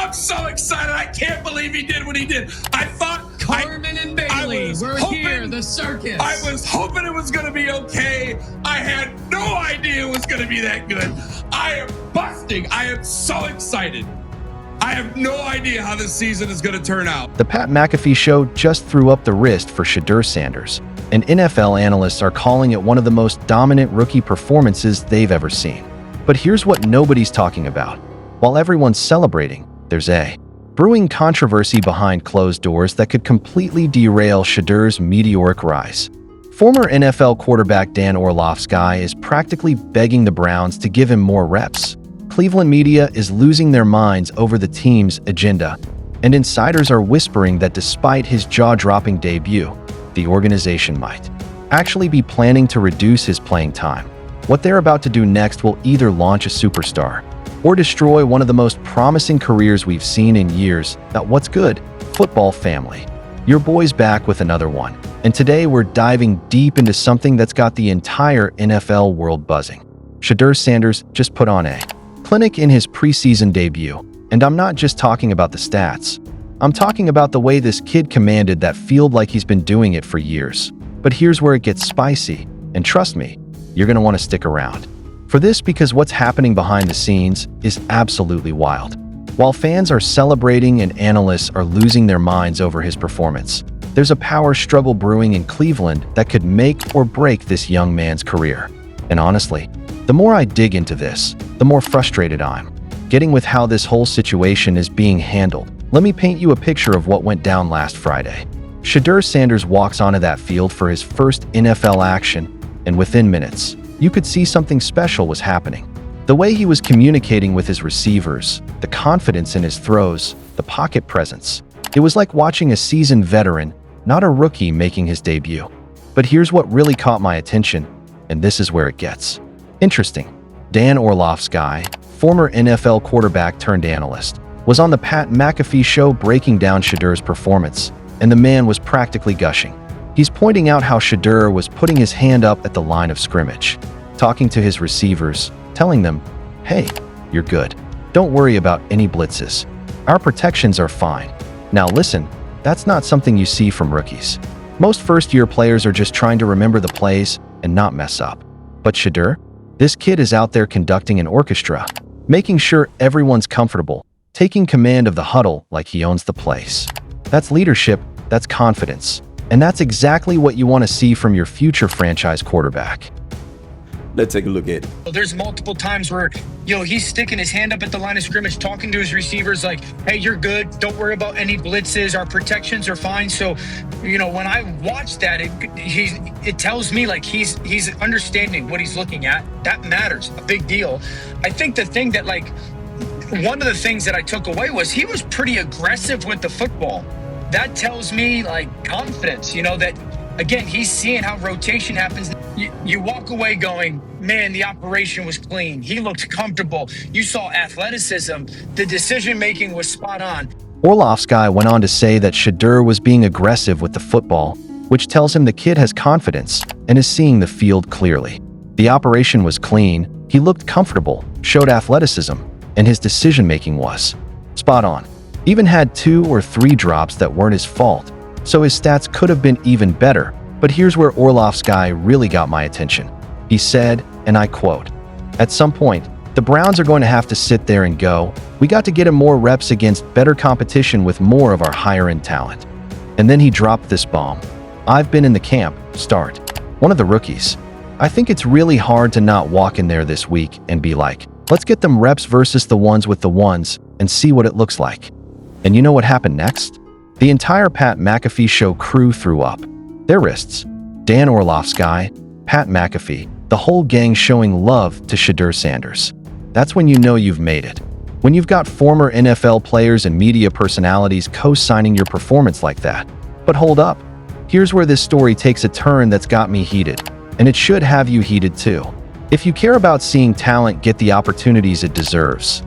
I'm so excited. I can't believe he did what he did. I thought Carmen and Bailey, we're here, the circus. I was hoping it was going to be okay. I had no idea it was going to be that good. I am busting. I am so excited. I have no idea how this season is going to turn out. The Pat McAfee Show just threw up the wrist for Shedeur Sanders, and NFL analysts are calling it one of the most dominant rookie performances they've ever seen. But here's what nobody's talking about. While everyone's celebrating, there's a brewing controversy behind closed doors that could completely derail Shedeur's meteoric rise. Former NFL quarterback Dan Orlovsky is practically begging the Browns to give him more reps. Cleveland media is losing their minds over the team's agenda, and insiders are whispering that despite his jaw-dropping debut, the organization might actually be planning to reduce his playing time. What they're about to do next will either launch a superstar or destroy one of the most promising careers we've seen in years. Now, what's good, football family? Your boy's back with another one, and today we're diving deep into something that's got the entire NFL world buzzing. Shedeur Sanders just put on a clinic in his preseason debut, and I'm not just talking about the stats. I'm talking about the way this kid commanded that field like he's been doing it for years. But here's where it gets spicy, and trust me, you're going to want to stick around for this, because what's happening behind the scenes is absolutely wild. While fans are celebrating and analysts are losing their minds over his performance, there's a power struggle brewing in Cleveland that could make or break this young man's career. And honestly, the more I dig into this, the more frustrated I'm getting with how this whole situation is being handled. Let me paint you a picture of what went down last Friday. Shedeur Sanders walks onto that field for his first NFL action, and within minutes, you could see something special was happening. The way he was communicating with his receivers, the confidence in his throws, the pocket presence. It was like watching a seasoned veteran, not a rookie making his debut. But here's what really caught my attention, and this is where it gets interesting. Dan Orlovsky, former NFL quarterback turned analyst, was on the Pat McAfee Show breaking down Shedeur's performance, and the man was practically gushing. He's pointing out how Shadur was putting his hand up at the line of scrimmage, talking to his receivers, telling them, "Hey, you're good. Don't worry about any blitzes. Our protections are fine." Now listen, that's not something you see from rookies. Most first-year players are just trying to remember the plays and not mess up. But Shadur? This kid is out there conducting an orchestra, making sure everyone's comfortable, taking command of the huddle like he owns the place. That's leadership, that's confidence, and that's exactly what you want to see from your future franchise quarterback. Let's take a look at it. There's multiple times where, he's sticking his hand up at the line of scrimmage, talking to his receivers like, "Hey, you're good. Don't worry about any blitzes. Our protections are fine." So, when I watch that, it tells me like he's understanding what he's looking at. That matters, a big deal. I think the thing that one of the things that I took away was he was pretty aggressive with the football. That tells me confidence, that again, he's seeing how rotation happens. You walk away going, man, the operation was clean. He looked comfortable. You saw athleticism. The decision-making was spot on. Orlovsky went on to say that Shadur was being aggressive with the football, which tells him the kid has confidence and is seeing the field clearly. The operation was clean, he looked comfortable, showed athleticism, and his decision-making was spot on. Even had 2 or 3 drops that weren't his fault, so his stats could have been even better. But here's where Orlovsky really got my attention. He said, and I quote, "At some point, the Browns are going to have to sit there and go, we got to get him more reps against better competition with more of our higher-end talent." And then he dropped this bomb. "I've been in the camp, start. One of the rookies. I think it's really hard to not walk in there this week and be like, let's get them reps versus the ones with the ones and see what it looks like." And you know what happened next? The entire Pat McAfee Show crew threw up their wrists. Dan Orlovsky, Pat McAfee, the whole gang showing love to Shedeur Sanders. That's when you know you've made it. When you've got former NFL players and media personalities co-signing your performance like that. But hold up. Here's where this story takes a turn that's got me heated. And it should have you heated too. If you care about seeing talent get the opportunities it deserves,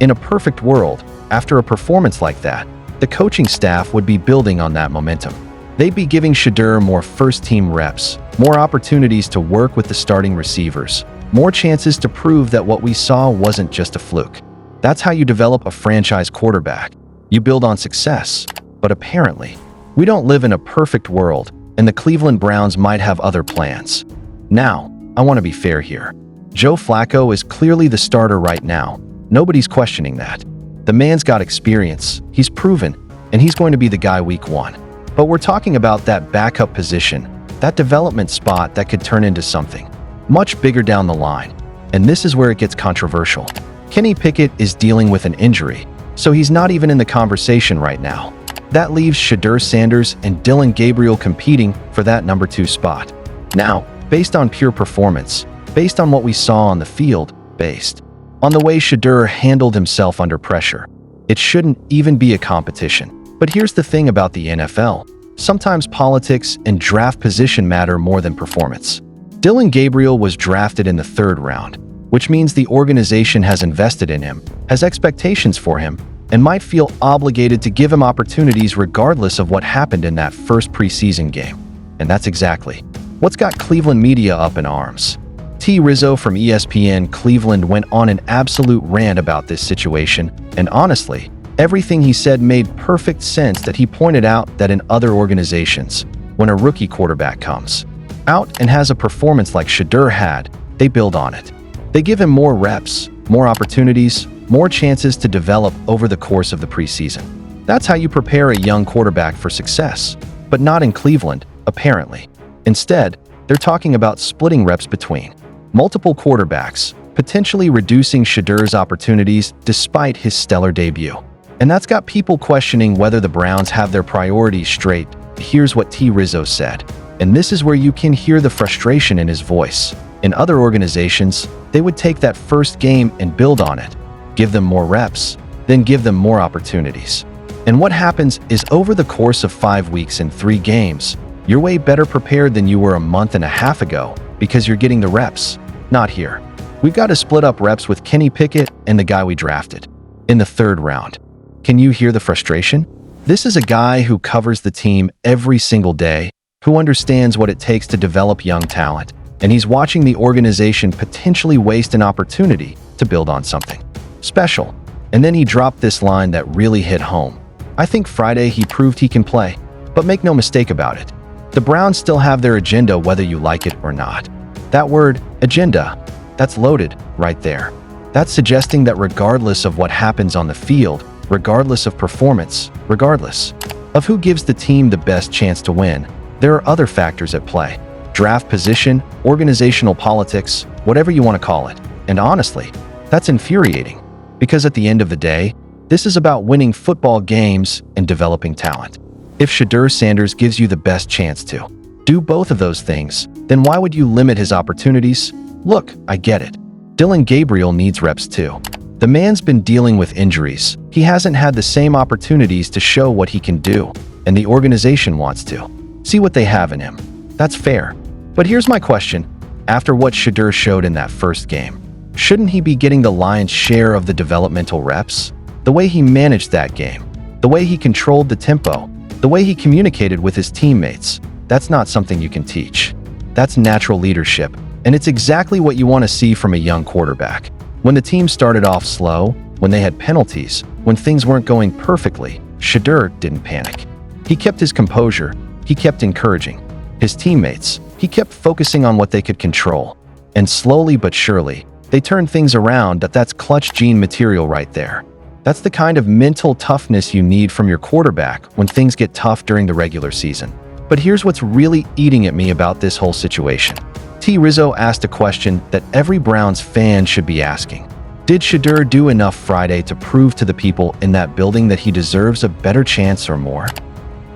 in a perfect world, after a performance like that, the coaching staff would be building on that momentum. They'd be giving Shadur more first-team reps, more opportunities to work with the starting receivers, more chances to prove that what we saw wasn't just a fluke. That's how you develop a franchise quarterback. You build on success. But apparently, we don't live in a perfect world, and the Cleveland Browns might have other plans. Now, I want to be fair here. Joe Flacco is clearly the starter right now. Nobody's questioning that. The man's got experience, he's proven, and he's going to be the guy week 1. But we're talking about that backup position, that development spot that could turn into something much bigger down the line. And this is where it gets controversial. Kenny Pickett is dealing with an injury, so he's not even in the conversation right now. That leaves Shedeur Sanders and Dillon Gabriel competing for that number 2 spot. Now, based on pure performance, based on what we saw on the field, based on the way Shadur handled himself under pressure, it shouldn't even be a competition. But here's the thing about the NFL. Sometimes politics and draft position matter more than performance. Dillon Gabriel was drafted in the 3rd round, which means the organization has invested in him, has expectations for him, and might feel obligated to give him opportunities regardless of what happened in that first preseason game. And that's exactly what's got Cleveland media up in arms. T. Rizzo from ESPN Cleveland went on an absolute rant about this situation, and honestly, everything he said made perfect sense. That he pointed out that in other organizations, when a rookie quarterback comes out and has a performance like Shadur had, they build on it. They give him more reps, more opportunities, more chances to develop over the course of the preseason. That's how you prepare a young quarterback for success, but not in Cleveland, apparently. Instead, they're talking about splitting reps between multiple quarterbacks, potentially reducing Shadur's opportunities despite his stellar debut. And that's got people questioning whether the Browns have their priorities straight. Here's what T. Rizzo said, and this is where you can hear the frustration in his voice. In other organizations, they would take that first game and build on it, give them more reps, then give them more opportunities. And what happens is over the course of 5 weeks and 3 games, you're way better prepared than you were a month and a half ago because you're getting the reps. Not here. We've got to split up reps with Kenny Pickett and the guy we drafted in the 3rd round. Can you hear the frustration? This is a guy who covers the team every single day, who understands what it takes to develop young talent, and he's watching the organization potentially waste an opportunity to build on something special. And then he dropped this line that really hit home. I think Friday he proved he can play, but make no mistake about it. The Browns still have their agenda whether you like it or not. That word, agenda, that's loaded right there. That's suggesting that regardless of what happens on the field, regardless of performance, regardless of who gives the team the best chance to win, there are other factors at play. Draft position, organizational politics, whatever you want to call it. And honestly, that's infuriating. Because at the end of the day, this is about winning football games and developing talent. If Shedeur Sanders gives you the best chance to do both of those things, then why would you limit his opportunities? Look, I get it. Dillon Gabriel needs reps too. The man's been dealing with injuries. He hasn't had the same opportunities to show what he can do, and the organization wants to see what they have in him. That's fair. But here's my question. After what Shadur showed in that first game, shouldn't he be getting the lion's share of the developmental reps? The way he managed that game, the way he controlled the tempo, the way he communicated with his teammates, that's not something you can teach. That's natural leadership, and it's exactly what you want to see from a young quarterback. When the team started off slow, when they had penalties, when things weren't going perfectly, Shadur didn't panic. He kept his composure. He kept encouraging his teammates. He kept focusing on what they could control. And slowly but surely, they turned things around. That's clutch gene material right there. That's the kind of mental toughness you need from your quarterback when things get tough during the regular season. But here's what's really eating at me about this whole situation. T. Rizzo asked a question that every Browns fan should be asking. Did Shadur do enough Friday to prove to the people in that building that he deserves a better chance or more?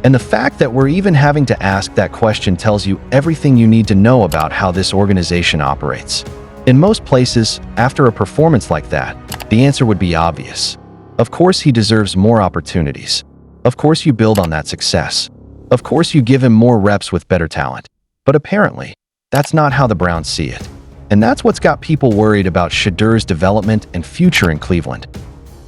And the fact that we're even having to ask that question tells you everything you need to know about how this organization operates. In most places, after a performance like that, the answer would be obvious. Of course he deserves more opportunities. Of course you build on that success. Of course you give him more reps with better talent. But apparently, that's not how the Browns see it. And that's what's got people worried about Shadur's development and future in Cleveland.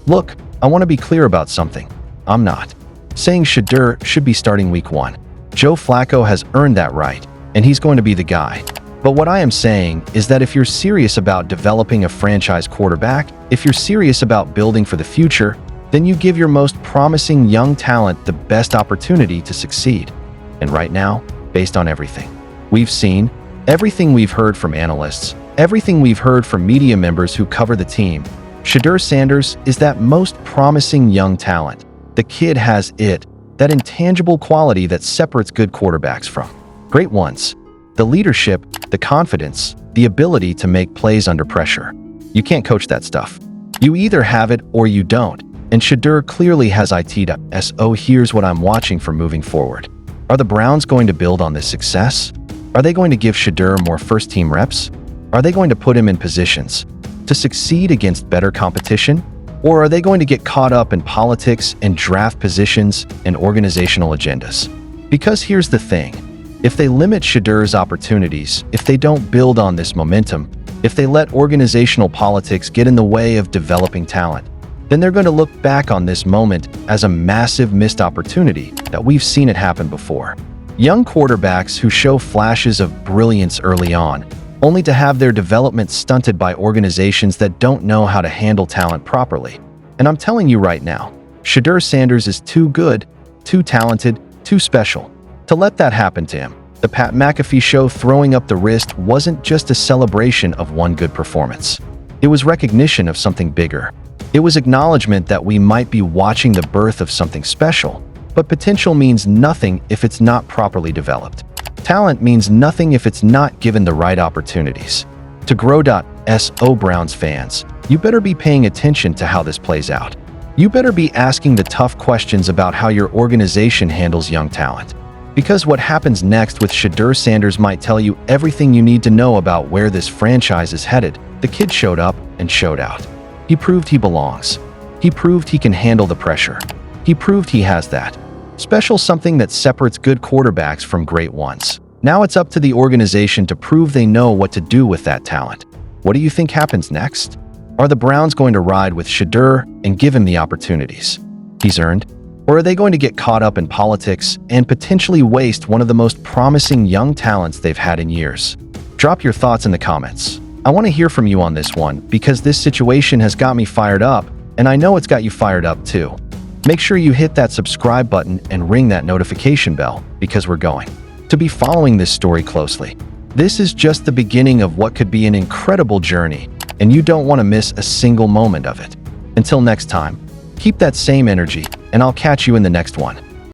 Look, I want to be clear about something. I'm not saying Shadur should be starting week 1. Joe Flacco has earned that right, and he's going to be the guy. But what I am saying is that if you're serious about developing a franchise quarterback, if you're serious about building for the future, then you give your most promising young talent the best opportunity to succeed. And right now, based on everything we've seen, everything we've heard from analysts, everything we've heard from media members who cover the team, Shedeur Sanders is that most promising young talent. The kid has it, that intangible quality that separates good quarterbacks from great ones. The leadership, the confidence, the ability to make plays under pressure. You can't coach that stuff. You either have it or you don't. And Shadur clearly has it. So here's what I'm watching for moving forward. Are the Browns going to build on this success? Are they going to give Shadur more first-team reps? Are they going to put him in positions to succeed against better competition? Or are they going to get caught up in politics and draft positions and organizational agendas? Because here's the thing. If they limit Shedur's opportunities, if they don't build on this momentum, if they let organizational politics get in the way of developing talent, then they're going to look back on this moment as a massive missed opportunity that we've seen it happen before. Young quarterbacks who show flashes of brilliance early on, only to have their development stunted by organizations that don't know how to handle talent properly. And I'm telling you right now, Shedeur Sanders is too good, too talented, too special to let that happen to him. The Pat McAfee Show throwing up the wrist wasn't just a celebration of one good performance. It was recognition of something bigger. It was acknowledgement that we might be watching the birth of something special, but potential means nothing if it's not properly developed. Talent means nothing if it's not given the right opportunities. To grow. So Browns fans, you better be paying attention to how this plays out. You better be asking the tough questions about how your organization handles young talent. Because what happens next with Shedeur Sanders might tell you everything you need to know about where this franchise is headed. The kid showed up and showed out. He proved he belongs. He proved he can handle the pressure. He proved he has that special something that separates good quarterbacks from great ones. Now it's up to the organization to prove they know what to do with that talent. What do you think happens next? Are the Browns going to ride with Shadur and give him the opportunities he's earned? Or are they going to get caught up in politics and potentially waste one of the most promising young talents they've had in years? Drop your thoughts in the comments. I want to hear from you on this one because this situation has got me fired up, and I know it's got you fired up too. Make sure you hit that subscribe button and ring that notification bell because we're going to be following this story closely. This is just the beginning of what could be an incredible journey, and you don't want to miss a single moment of it. Until next time, keep that same energy, and I'll catch you in the next one.